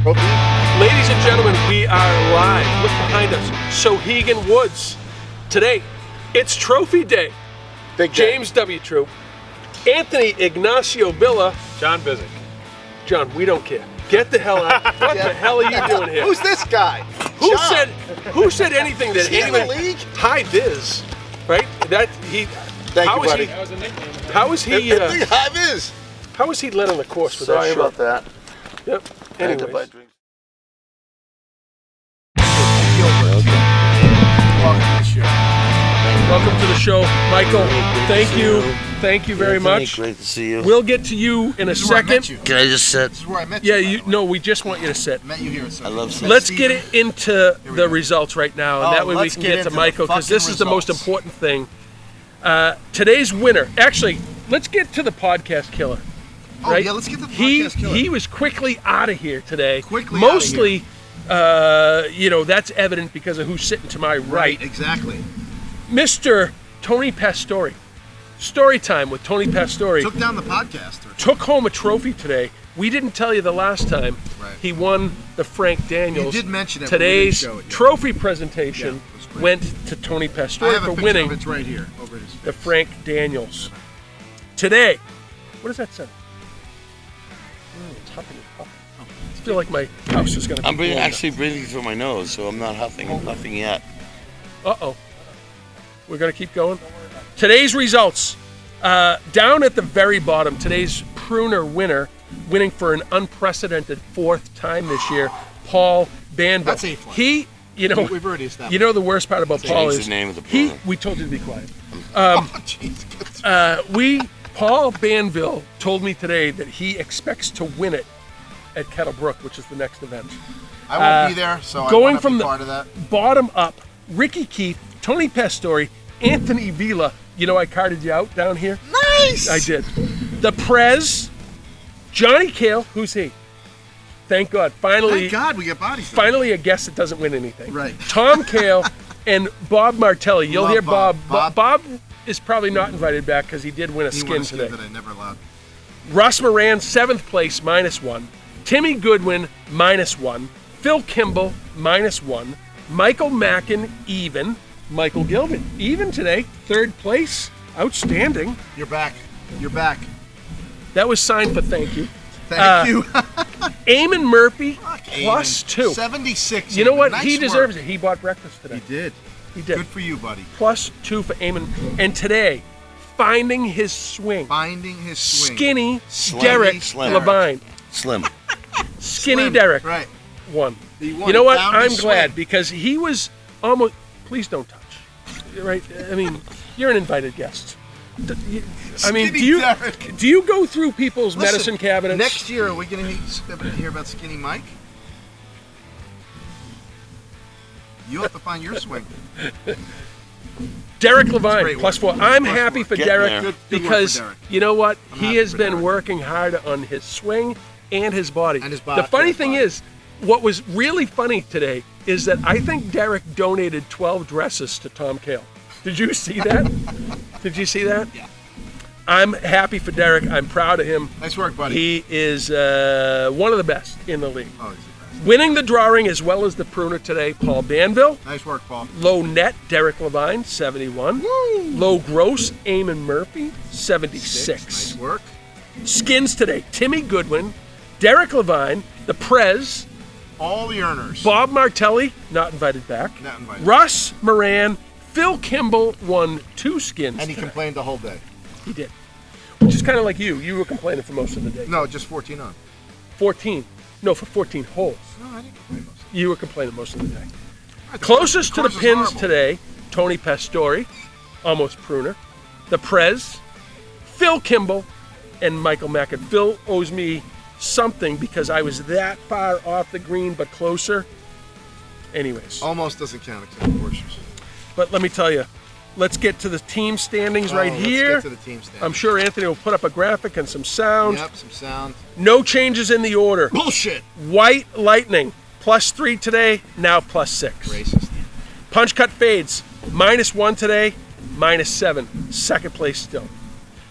Trophy. Ladies and gentlemen, we are live. Look behind us. Souhegan Woods. Today, it's Trophy Day. Big day. James W. Troup, Anthony Ignacio Villa. John Bizik. John, we don't care. Get the hell out. What the hell are you doing here? Who's this guy? Who said anything that Is he in the anyone... league? High Viz, right? That he. Thank how you, is buddy. That was a nickname. How is he? High Viz. How is he led on the course with Sorry that shirt? about that. Yep. I had to buy Anyways. drinks. Welcome to the show, Michael. Thank you very much. Great to see you. We'll get to you in a This is where I met second. you. Can I just sit? This is where I met Yeah, you. you. No, we just want you to sit. Met you here. So I love sitting. Let's get it into we the go. results right now, and Oh, that way we let's can get get to into the Michael, because this fucking is the most results. important thing. Today's winner. Actually, let's get to the podcast killer. Oh, right? yeah, let's get to the podcast killer. He was quickly out of here today. Quickly outta Mostly, that's evident because of who's sitting to my right. Exactly. Mr. Tony Pastore. Story time with Tony Pastore. Took down the podcast. Took home a trophy today. We didn't tell you the last time. Right. He won the Frank Daniels. You did mention it, but we didn't Today's show it yet. trophy presentation Yeah, it was great. went to Tony I Pastore have a for picture winning of it. It's right here over his face. the Frank Daniels. Today, what does that say? It's huffing and puffing. I feel like my house is going to be I'm blown up. actually breathing through my nose, so I'm not huffing. I'm nothing yet. Uh-oh. We're going to keep going. Today's results. Down at the very bottom, today's pruner winner, winning for an unprecedented fourth time this year, Paul Banville. That's A-flat. He, We've already established. you know the worst part about Paul Change is the name of the he. pruner. We told you to be quiet. Oh, jeez. Paul Banville told me today that he expects to win it at Kettlebrook, which is the next event. I won't be there, so Going I won't from be the part of that. bottom up, Ricky Keith, Tony Pastore, Anthony Villa. You know I carded you out down here? Nice! I did. The Prez, Johnny Cale, who's he? Thank God. Thank God we get bodies. Finally a guest that doesn't win anything. Right. Tom Cale and Bob Martelli. You'll Love hear Bob. Bob is probably not invited back because he did win a He skin won a skin today. that I never allowed. Russ Moran, 7th place, -1. Timmy Goodwin, -1. Phil Kimball, -1. Michael Mackin, even. Michael Gilbert, even today, 3rd place. Outstanding. You're back. You're back. That was signed for thank you. Thank you. Eamon Murphy, Fuck, +2. 76. You know what? Nice he work. deserves it. He bought breakfast today. He did. He did. Good for you, buddy. +2 for Eamon. And today, finding his swing. Finding his swing. Skinny Slim. Derek Slim. Levine. Slim. Skinny Slim. Derek Right. won. He won. You know what? Found I'm his glad swing. because he was almost. Please don't touch. Right? I mean, you're an invited guest. I mean, Skinny Derek. do you go through people's Listen, medicine cabinets? Next year, are we going to hear about Skinny Mike? You'll have to find your swing. Derek Levine, great work. +4. I'm Plus happy work. for Getting Derek there. Good work for because Derek. you know what? I'm He happy has for been Derek. working hard on his swing and his body. And his body. The funny His thing body. is, what was really funny today is that I think Derek donated 12 dresses to Tom Cale. Did you see that? Did you see that? Yeah. I'm happy for Derek. I'm proud of him. Nice work, buddy. He is one of the best in the league. Oh, he's the best. Winning the drawing as well as the pruner today, Paul Banville. Nice work, Paul. Low net, Derek Levine, 71. Low gross, Eamon Murphy, 76. Nice work. Skins today, Timmy Goodwin, Derek Levine, the Prez, All the earners. Bob Martelli, not invited back. Not invited. Russ Moran, Phil Kimball won 2 skins. And he today. complained the whole day. He did. Which is kind of like you. You were complaining for most of the day. No, just 14 on. 14. No, for 14 holes. No, I didn't complain most. You were complaining most of the day. Right, Closest to the course is pins horrible. today, Tony Pastore, almost pruner, the Prez, Phil Kimball, and Michael Mackin. Phil owes me something because I was that far off the green but closer. Anyways, Almost doesn't count except for horseshoes. but let me tell you, let's get to the team standings right here. Let's get to the team stand. I'm sure Anthony will put up a graphic and some sound. Yep, some sound. No changes in the order. Bullshit. White Lightning, +3 today, now +6. Racist. Punch Cut Fades, -1 today, -7. Second place still.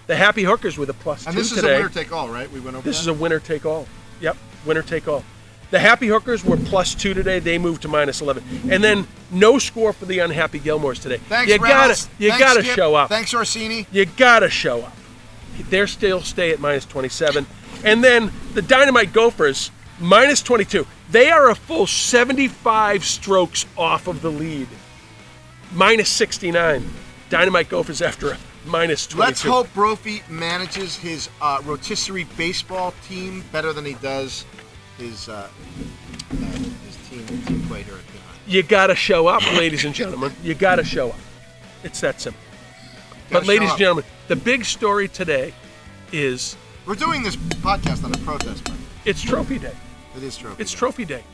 The Happy Hookers with a +2 And this is today. a winner take all, right? We went over This that? is a winner take all. Yep, winner take all. The Happy Hookers were +2 today. They moved to -11. And then no score for the Unhappy Gilmores today. Thanks, you Reynolds. you Thanks, gotta Skip. show up. Thanks, Orsini. You gotta show up. They're still stay at -27. And then the Dynamite Gophers, -22. They are a full 75 strokes off of the lead. -69. Dynamite Gophers after a -22. Let's hope Brophy manages his rotisserie baseball team better than he does his team play here at Behind. You gotta show up, ladies and gentlemen. You gotta show up. It's that simple. But Gotta ladies show and gentlemen, the big story today is We're doing this podcast on a protest, man. it's Trophy Day. It is trophy. It's Trophy Day.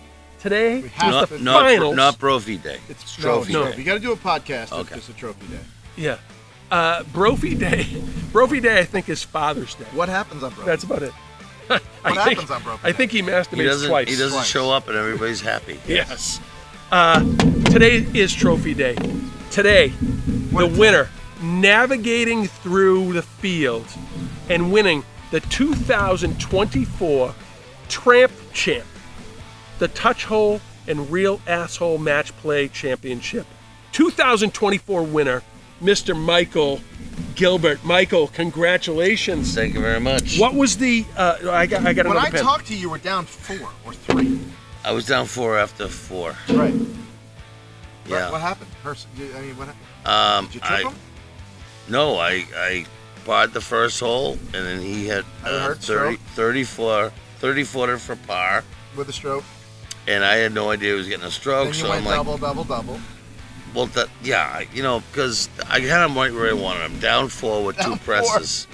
Today We have is to- the Not finals. not Brophy Day. It's Trophy no, Day. You got to do a podcast. Okay. It's a trophy day. Yeah. Brophy Day. Brophy Day, I think, is Father's Day. What happens on Brophy? That's about it. What happens on Brophy I Day? think he masturbates twice. He doesn't Twice. show up and everybody's happy. Yes. Today is Trophy Day. Today, What the a winner navigating through the field and winning the 2024 Tramp Champ, the Touch Hole and Real Asshole Match Play Championship. 2024 winner, Mr. Michael Gilbert. Michael, congratulations. Thank you very much. What was the? I got When another I pen. talked to you, you were down 4 or 3. I was down 4 after 4. Right. Yeah. What happened? What happened? Did you trip him? No, I barred the first hole, and then he had Hurt 30 footer for par, With a stroke? and I had no idea he was getting a stroke. Then you So went I'm like, double. well, because I had him right where I wanted him. Down 4 with Down 2 4. presses.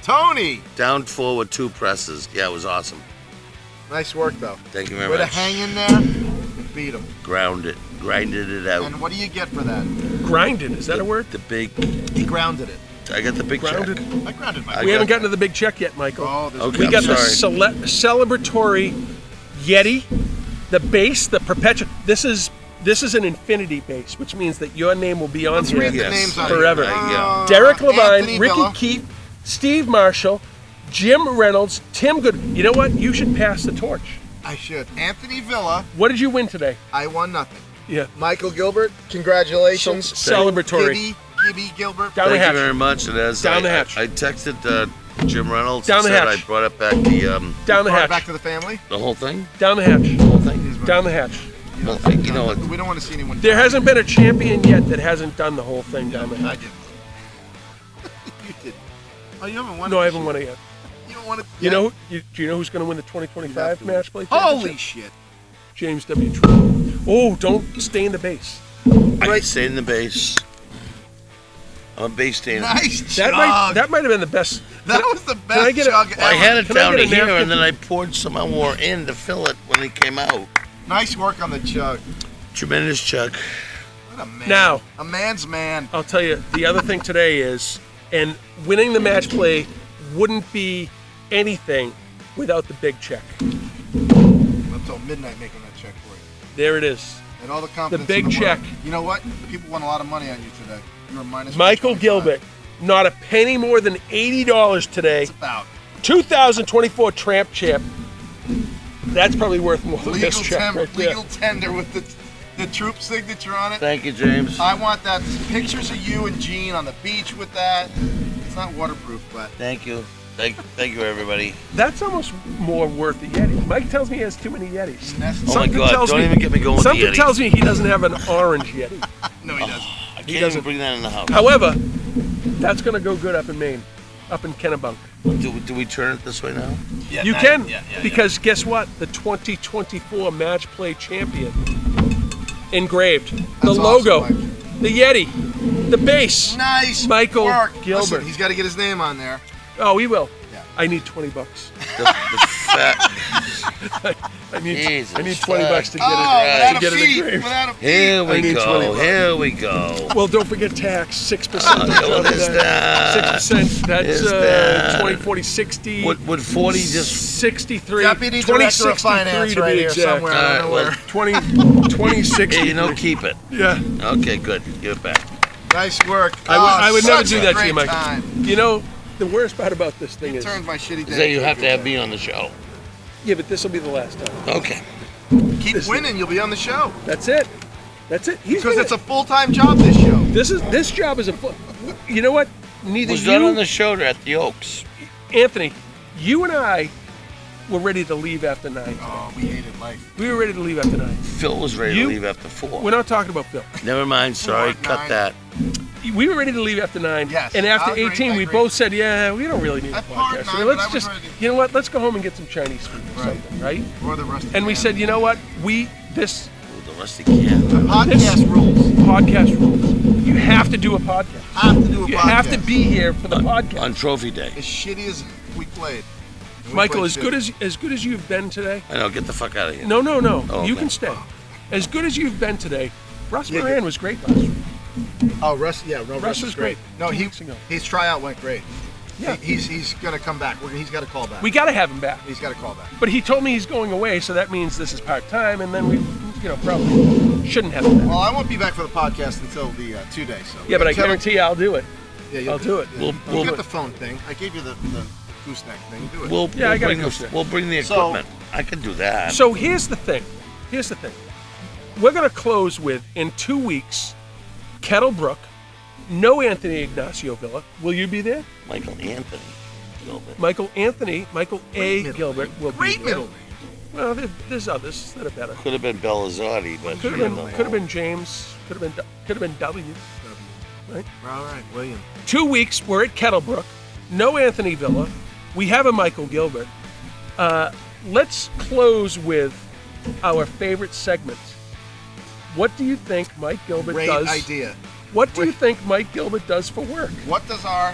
Tony! Down 4 with 2 presses. Yeah, it was awesome. Nice work, though. Thank you very Way to much. hang in there and beat him. Grinded it out. And what do you get for that? Grinded, is that a word? The big. He grounded it. I got the big Grounded. check. I grounded my I We got haven't gotten to the big check yet, Michael. Oh, there's Okay. We I'm got the sorry. celebratory Yeti, the base, the perpetual. This is an infinity base, which means that your name will be on Let's here read the Yes. names on forever. here. Yeah. Derek Levine, Anthony Ricky Villa. Keefe, Steve Marshall, Jim Reynolds, Tim Good. You know what? You should pass the torch. I should. Anthony Villa. What did you win today? I won nothing. Yeah. Michael Gilbert, congratulations. Celebratory. GIbby Gilbert. Down the Thank hatch. you very much. And as Down I, the hatch. I texted Jim Reynolds. Down and the said hatch. I brought it back the Down the Brought it hatch. back to the family. the whole thing. Down the hatch. The whole thing. Down the hatch. Well, you know what? We don't want to see anyone. There hasn't been a champion yet that hasn't done the whole thing down the I hatch. did. You did. Oh, you haven't won. No, it I this haven't year. won it yet. You don't want it. You know? Do you know who's going to win the 2025 match play? Holy shit! James W. Troup. Oh, don't stay in the base. I can stay in the base. I'm a base stainer. Nice That chug. might have been the best. That was the I best get a- chug Well, I ever. had it Can I down get to a here, napkin? and then I poured some more in to fill it when it came out. Nice work on the chug. Tremendous chug. What a man. Now- a man's man. I'll tell you, the other thing today is, and winning the match play wouldn't be anything without the big check. Up till midnight making that check for you. There it is. And all the confidence. big in the world. check. You know what? People won a lot of money on you today. You were minus. Michael 125. Gilbert, not a penny more than $80 today. It's about 2024 Tramp Champ. That's probably worth more than this check right there. legal tender with the Troup signature on it. Thank you, James. I want that. Pictures of you and Gene on the beach with that. It's not waterproof, but Thank you. Thank you, everybody. That's almost more worth the Yeti. Mike tells me he has too many Yetis. Oh my Something God! tells Don't me- even get me going with the Something Yeti. tells me he doesn't have an orange Yeti. no, he doesn't. I can't doesn't- even bring that in the house. However, that's going to go good up in Maine, up in Kennebunk. Do we turn it this way now? Yeah, You nice. can, Yeah, because guess what? The 2024 Match Play Champion engraved. The That's logo, awesome, the Yeti, the base. Nice Michael work. Gilbert. Listen, he's got to get his name on there. Oh, he will. Yeah. I need $20. The fat. I need Jesus $20 to get Oh, it. without to a get it fee. engraved. Without a fee. Here I we need go. 20 bucks. Here we go. Well, don't forget tax, 6%. Oh, what is that? 6%. That's Is that- 20, 40, 60. Would 40 just? 63. Deputy 2063 Director of Finance to be right here exact. somewhere. I don't know All where. right, 2060. Hey, you know, keep it. Yeah. Okay, good. Give it back. Nice work. I would never such do a that to you, great Mike. time. You know, the worst part about this thing is Turned my shitty day. Is that you have into to a have good me day. on the show. Yeah, but this will be the last time. Okay. Keep winning, you'll be on the show. That's it. That's it. Because it's a full-time job, this show. This job is a full. You know what? Neither Was you, done on the show at the Oaks. Anthony, you and I were ready to leave after 9. Oh, we hated life. We were ready to leave after 9. Phil was ready to leave after 4. We're not talking about Phil. Never mind. Sorry. 4, Cut 9. that. We were ready to leave after 9. Yes, And after I agree, 18, I we agree. both said, yeah, we don't really need a At part podcast. 9, So but I let's was just, ready. you know what? Let's go home and get some Chinese food or Right. something, right? Or the rusty And we can. said, you know what? This Oh, the rusty can. Podcast rules. podcast rules. You have to do a podcast. Have to do a You podcast. have to be here for the podcast. On Trophy Day. As shitty as we played. And we Michael, played as good as you've been today. I know. Get the fuck out of here. No. Oh, You okay. can stay. As good as you've been today. Russ Yeah, Moran was great last week. Oh, Russ, yeah, no, Russ was great. No, 2 weeks ago. his tryout went great. Yeah. He's gonna come back. He's got to call back. We got to have him back. He's got to call back. But he told me he's going away, so that means this is part-time, and then we, probably shouldn't have him back. Well, I won't be back for the podcast until the 2 days. So Yeah, but I Tell him- guarantee I'll do it. Yeah, you'll I'll do it. Yeah. We'll- You get the phone thing. I gave you the gooseneck thing. Do it. We'll I gotta bring go the, sit. we'll bring the So- equipment. I can do that. So here's the thing. We're going to close with, in 2 weeks, Kettlebrook, no Anthony Ignacio Villa. Will you be there? Michael Anthony. Gilbert. Michael A. middle Gilbert will Great be there. middle name. Well, there's others that are better. Could have been Belazzotti, but Could have been James. Could have been W. Right? All right, William. 2 weeks. We're at Kettlebrook. No Anthony Villa. We have a Michael Gilbert. Let's close with our favorite segment. What do you think Mike Gilbert Great does? idea. What do you think Mike Gilbert does for work? What does our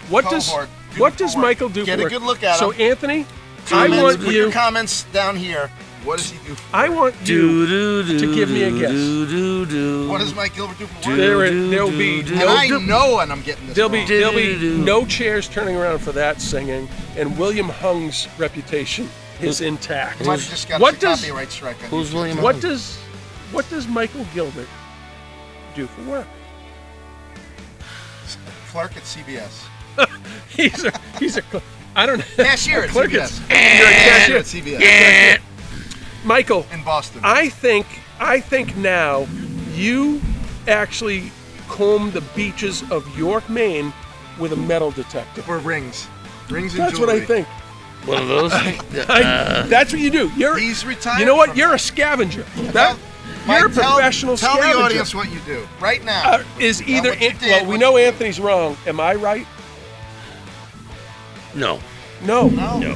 What does cohort do What for does work? Michael do Get for a work? good look at So him. Anthony, I Comments, want put your you. comments down here. What does he do? I want you to give me a guess. What does Mike Gilbert do for work? There'll be And no. I know, and I'm getting this There'll wrong. be no chairs turning around for that singing, and William Hung's reputation is intact. Might have just got What a does- copyright strike on Who's YouTube. William What Hung? does Michael Gilbert do for work? Clerk at CBS. He's a I don't know. Cashier at Clerk CBS. You're a cashier. At CBS. Michael, In Boston. I think now you actually comb the beaches of York, Maine with a metal detector. Or rings. Rings and That's what jewelry. I think. One of those. That's what you do. He's retired. You know what? from You're that. a scavenger. Mike, You're a professional tell scavenger. the audience what you do right now. Is either what you An- did, well, we what know you did. Anthony's wrong. Am I right? No. No. No.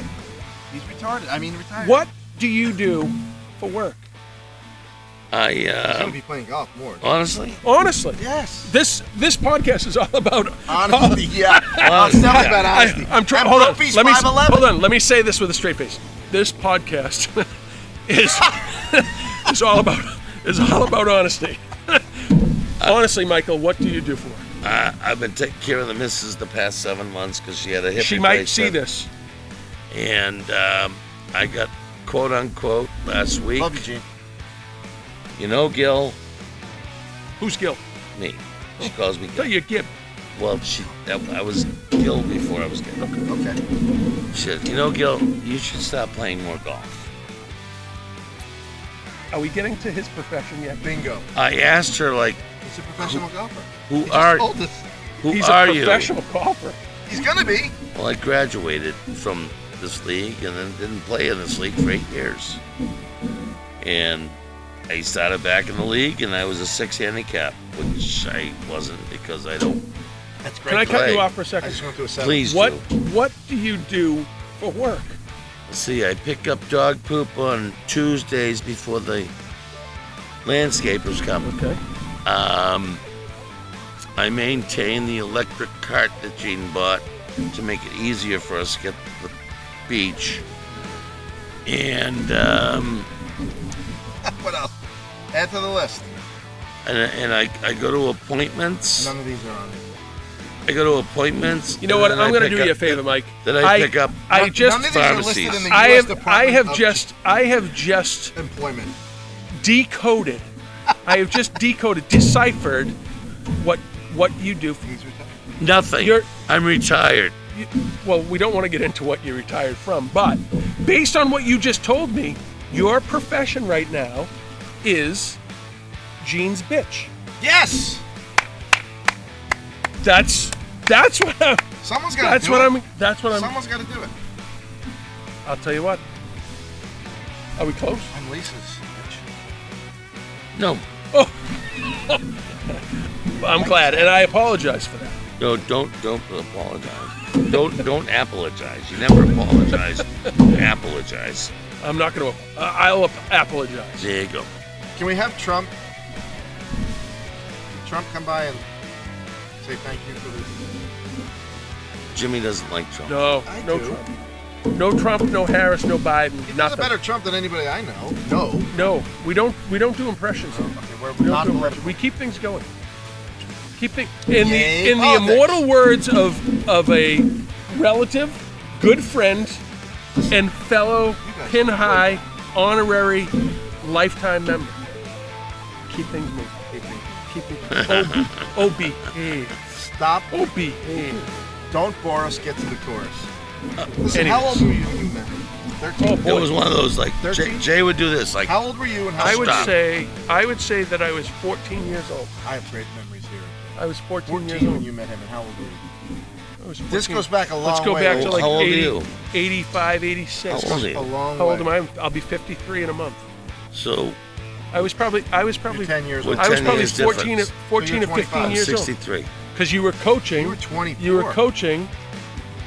He's retarded. I mean, retired. What do you do for work? He's gonna I be playing golf more. honestly. Honestly, Yes. this podcast is all about Honesty. Yeah. It's definitely about honesty. I'm trying. And Hold on. Brophy's Let me 5'11". hold on. Let me say this with a straight face. This podcast is all about honesty. Honestly, Michael, what do you do for work? I've been taking care of the missus the past 7 months because she had a hip She might see replacement. this. And I got quote unquote last week. Love you, Gene. You know, Gil, Who's Gil? me. She calls me Tell Gil. you, Gib. Well, I was Gil before I was Gil. Okay. She said, you know, Gil, you should stop playing more golf. Are we getting to his profession yet? Bingo. I asked her, like, He's a professional golfer. who He just are told us. who He's are a you? professional golfer. He's gonna be. Well, I graduated from this league and then didn't play in this league for 8 years. And I started back in the league and I was a 6 handicap, which I wasn't because I don't. That's great. Can I cut play. you off for a I second? just went to a 7. Please What do. What do you do for work? See, I pick up dog poop on Tuesdays before the landscapers come. Okay. I maintain the electric cart that Gene bought to make it easier for us to get to the beach. And What else? Add to the list. I go to appointments. None of these are on it. I go to appointments. You know and what? then I'm I going to pick do you a up- favor, Mike. Then I pick up. I None just of these are listed in pharmacies. the I U.S. have Department I have just of Employment. decoded. I have just deciphered what you do. He's retired. Nothing. You're- I'm retired. well, we don't want to get into what you retired from, but based on what you just told me, your profession right now is Gene's bitch. Yes. That's what I'm. Someone's got to That's do what it. I'm. That's what I'm. Someone's got to do it. I'll tell you what. Are we close? I'm Lisa's bitch. No, I'm glad, and I apologize for that. no, don't apologize. Don't apologize. You never apologize. Apologize. I'm not going to. I'll apologize. There you go. Can we have Trump come by and say thank you for this? Jimmy doesn't like Trump. No, I no do. Trump. No Trump, no Harris, no Biden, He's a nothing. better Trump than anybody I know. No. No, we don't do impressions. Okay, we're We don't not do political. impressions. We keep things going. Keep things in Yay, the politics. immortal words of a relative, good friend, and fellow guys Pin are High honorary lifetime member. Keep things moving. Keep things. Oh, behave. Stop. Oh, behave. Don't bore us. Get to the chorus. Listen, anyways. how old were you when you met me? 13? Oh It boy. was one of those like 13? Jay would do this like How old were you and how I old would were you? say that I was 14 years old. I have great memories here. I was 14 years 14 old. when you met him, and how old were you? I was This 14. goes back a long way. Let's go back to like How old are 80, you? 85, 86. How old are you? A long How way. old am I? I'll be 53 in a month. So I was probably You're 10 years What old. I was 10 probably years 14 difference. or So you're 15 25. years old. 63. Because you were coaching. You were 24.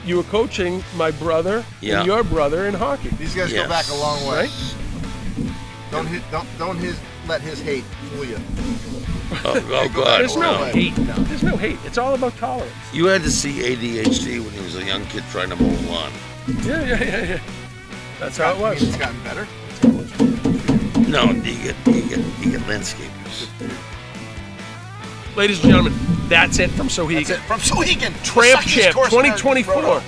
You were coaching my brother Yeah. and your brother in hockey. These guys Yes. go back a long way. Right? Don't let his hate fool you. Oh God. There's no way. hate. There's no hate. It's all about tolerance. You had to see ADHD when he was a young kid trying to mow a lawn. Yeah. That's how it I mean, was. it's gotten better. No, you get landscapers. Ladies and gentlemen, that's it from Souhegan. That's it. From Souhegan. Tramp the suckiest Champ course I've ever 2024. rode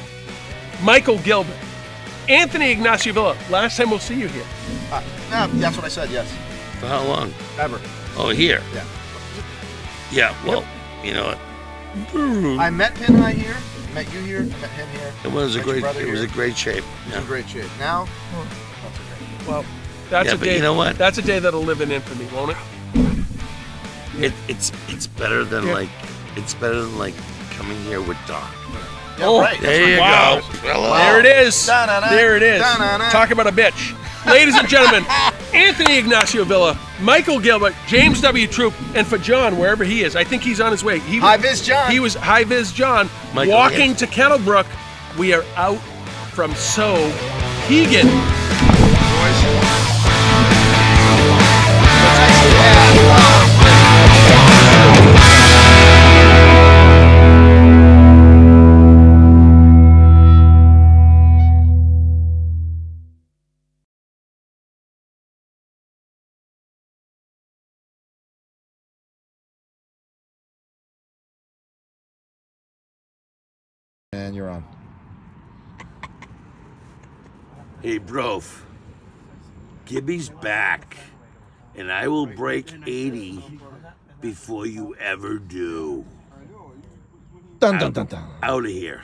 Michael Gilbert. Anthony Ignacio Villa. Last time we'll see you here. on. That's what I said, yes. For how long? Ever. Oh, here. Yeah. Yeah. Well, you know what? I met Pin High here, met you here, met him here. It was a met your great. brother It was a here. great shape. It was Yeah. in great shape. Now, not so great. Well, that's Yeah, a but day. you know what? That's a day that'll live in infamy, won't it? It's better than Yeah. like coming here with Doc. Yeah, Oh, right. There you Wow. go. Hello. There it is. Da-na-na. There it is. Da-na-na. Talk about a bitch. Ladies and gentlemen, Anthony Ignacio Villa, Michael Gilbert, James W. Troup, and for John, wherever he is, I think he's on his way. Hi, Viz John. He was High Viz John Michael, walking yes. to Kettlebrook. We are out from Souhegan. And you're on. Hey, Brophy. Gibby's back, and I will break 80 before you ever do. Dun dun dun dun. Out of here.